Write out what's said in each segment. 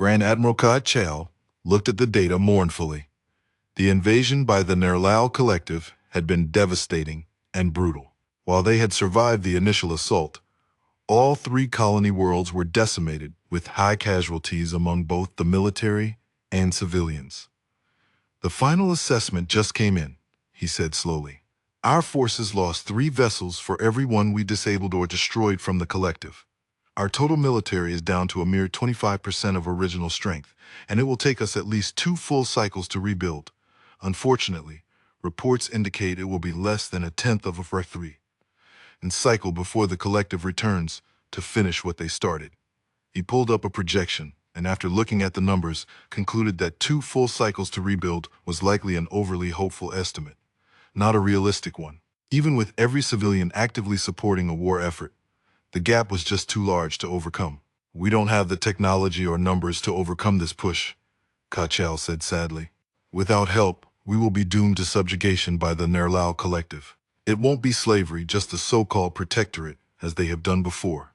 Grand Admiral Ka looked at the data mournfully. The invasion by the Nerlal collective had been devastating and brutal. While they had survived the initial assault, all three colony worlds were decimated with high casualties among both the military and civilians. The final assessment just came in, he said slowly. Our forces lost 3 vessels for every one we disabled or destroyed from the collective. Our total military is down to a mere 25% of original strength, and it will take us at least 2 full cycles to rebuild. Unfortunately, reports indicate it will be less than a tenth of a 3 and cycle before the collective returns to finish what they started. He pulled up a projection, and after looking at the numbers, concluded that 2 full cycles to rebuild was likely an overly hopeful estimate, not a realistic one. Even with every civilian actively supporting a war effort, the gap was just too large to overcome. We don't have the technology or numbers to overcome this push, Ka said sadly. Without help, we will be doomed to subjugation by the Nerlal collective. It won't be slavery, just a so-called protectorate, as they have done before.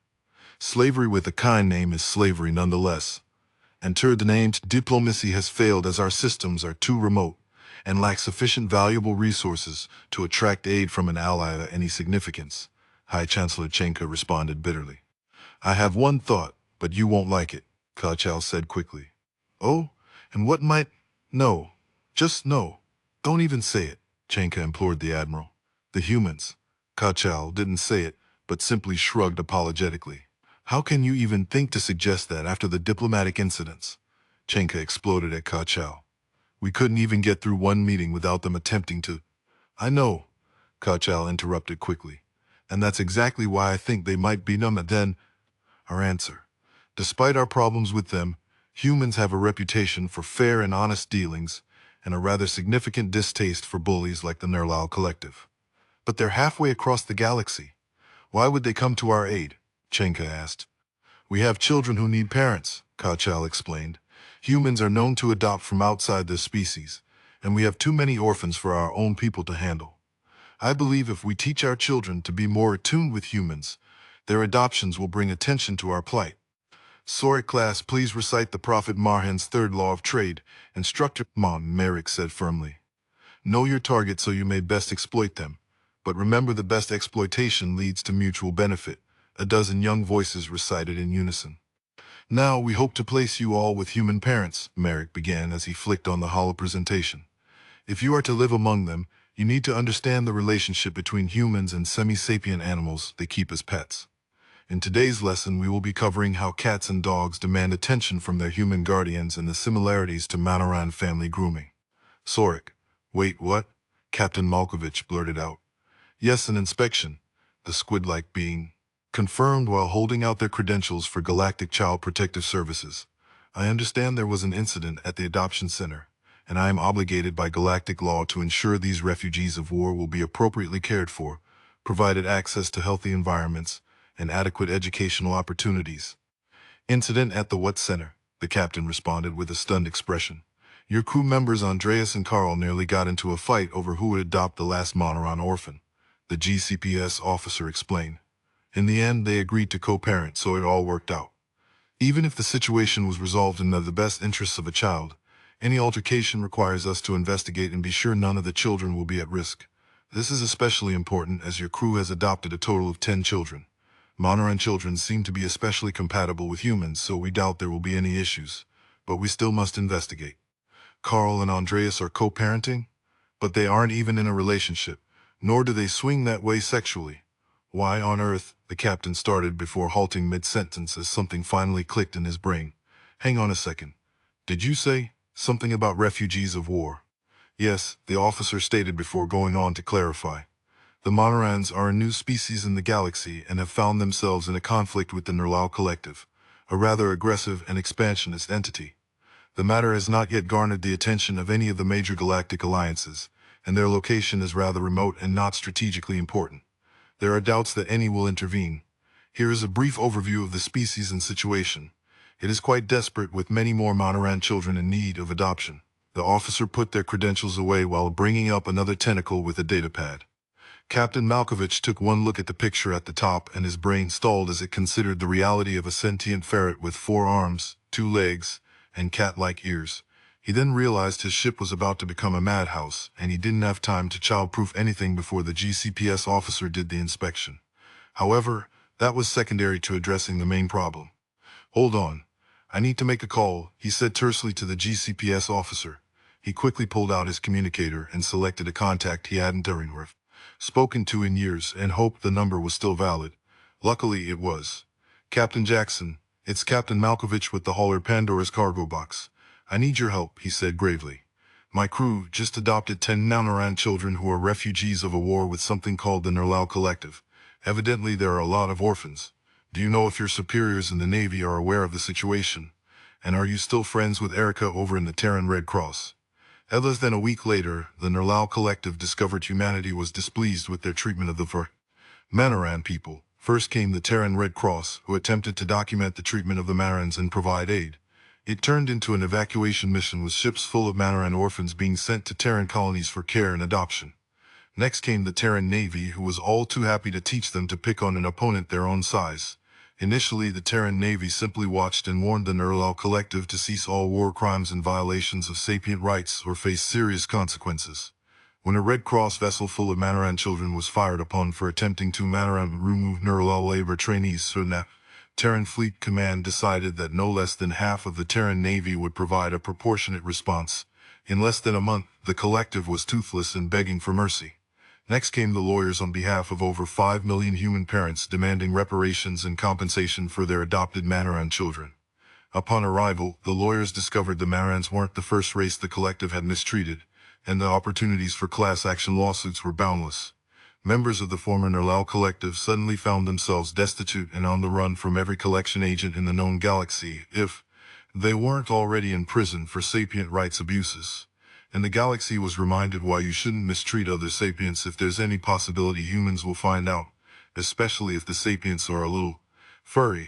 Slavery with a kind name is slavery nonetheless. And the named diplomacy has failed as our systems are too remote and lack sufficient valuable resources to attract aid from an ally of any significance, High Chancellor Chenka responded bitterly. I have one thought, but you won't like it, Ka said quickly. Oh, and what might? No, just no. Don't even say it, Chenka implored the Admiral. The humans. Ka didn't say it, but simply shrugged apologetically. How can you even think to suggest that after the diplomatic incidents? Chenka exploded at Ka. We couldn't even get through one meeting without them attempting to. I know, Ka interrupted quickly. And that's exactly why I think they might be numb. And then, our answer. Despite our problems with them, humans have a reputation for fair and honest dealings and a rather significant distaste for bullies like the Nerlal collective. But they're halfway across the galaxy. Why would they come to our aid? Chenka asked. We have children who need parents, Ka explained. Humans are known to adopt from outside their species, and we have too many orphans for our own people to handle. I believe if we teach our children to be more attuned with humans, their adoptions will bring attention to our plight. Soric class, please recite the Prophet Marhan's 3rd law of trade. Instructor Merrick said firmly. Know your target so you may best exploit them. But remember, the best exploitation leads to mutual benefit, a dozen young voices recited in unison. Now we hope to place you all with human parents, Merrick began as he flicked on the hollow presentation. If you are to live among them, you need to understand the relationship between humans and semi-sapient animals they keep as pets. In today's lesson, we will be covering how cats and dogs demand attention from their human guardians and the similarities to Manoran family grooming. Soric. Wait, what? Captain Malkovich blurted out. Yes, an inspection, the squid-like being confirmed while holding out their credentials for Galactic Child Protective Services. I understand there was an incident at the adoption center, and I am obligated by galactic law to ensure these refugees of war will be appropriately cared for, provided access to healthy environments and adequate educational opportunities. Incident at the what center? The captain responded with a stunned expression. Your crew members Andreas and Carl nearly got into a fight over who would adopt the last Monoron orphan, the GCPS officer explained. In the end, they agreed to co-parent, so it all worked out. Even if the situation was resolved in the best interests of a child, any altercation requires us to investigate and be sure none of the children will be at risk. This is especially important as your crew has adopted a total of 10 children. Monoran children seem to be especially compatible with humans, so we doubt there will be any issues, but we still must investigate. Carl and Andreas are co-parenting, but they aren't even in a relationship, nor do they swing that way sexually. Why on earth? The captain started before halting mid-sentence as something finally clicked in his brain. Hang on a second. Did you say something about refugees of war? Yes, the officer stated before going on to clarify. The Monorans are a new species in the galaxy and have found themselves in a conflict with the Nerlal collective, a rather aggressive and expansionist entity. The matter has not yet garnered the attention of any of the major galactic alliances, and their location is rather remote and not strategically important. There are doubts that any will intervene. Here is a brief overview of the species and situation. It is quite desperate, with many more Monoran children in need of adoption. The officer put their credentials away while bringing up another tentacle with a datapad. Captain Malkovich took one look at the picture at the top, and his brain stalled as it considered the reality of a sentient ferret with 4 arms, 2 legs, and cat-like ears. He then realized his ship was about to become a madhouse, and he didn't have time to child-proof anything before the GCPS officer did the inspection. However, that was secondary to addressing the main problem. "Hold on. I need to make a call," he said tersely to the GCPS officer. He quickly pulled out his communicator and selected a contact he hadn't spoken to in years and hoped the number was still valid. Luckily, it was. "Captain Jackson, it's Captain Malkovich with the hauler Pandora's cargo box. I need your help," he said gravely. "My crew just adopted 10 Nanoran children who are refugees of a war with something called the Nerlal Collective. Evidently, there are a lot of orphans. Do you know if your superiors in the Navy are aware of the situation? And are you still friends with Erica over in the Terran Red Cross?" Less than a week later, the Nerlal Collective discovered humanity was displeased with their treatment of the Manoran people. First came the Terran Red Cross, who attempted to document the treatment of the Manarans and provide aid. It turned into an evacuation mission with ships full of Manoran orphans being sent to Terran colonies for care and adoption. Next came the Terran Navy, who was all too happy to teach them to pick on an opponent their own size. Initially, the Terran Navy simply watched and warned the Nerlal Collective to cease all war crimes and violations of sapient rights or face serious consequences. When a Red Cross vessel full of Manoran children was fired upon for attempting to remove Nerlal labor trainees, so the Terran Fleet Command decided that no less than half of the Terran Navy would provide a proportionate response. In less than a month, the collective was toothless and begging for mercy. Next came the lawyers on behalf of over 5 million human parents demanding reparations and compensation for their adopted Manoran children. Upon arrival, the lawyers discovered the Manarans weren't the first race the collective had mistreated, and the opportunities for class action lawsuits were boundless. Members of the former Nerlal Collective suddenly found themselves destitute and on the run from every collection agent in the known galaxy, if they weren't already in prison for sapient rights abuses. And the galaxy was reminded why you shouldn't mistreat other sapients if there's any possibility humans will find out, especially if the sapients are a little furry.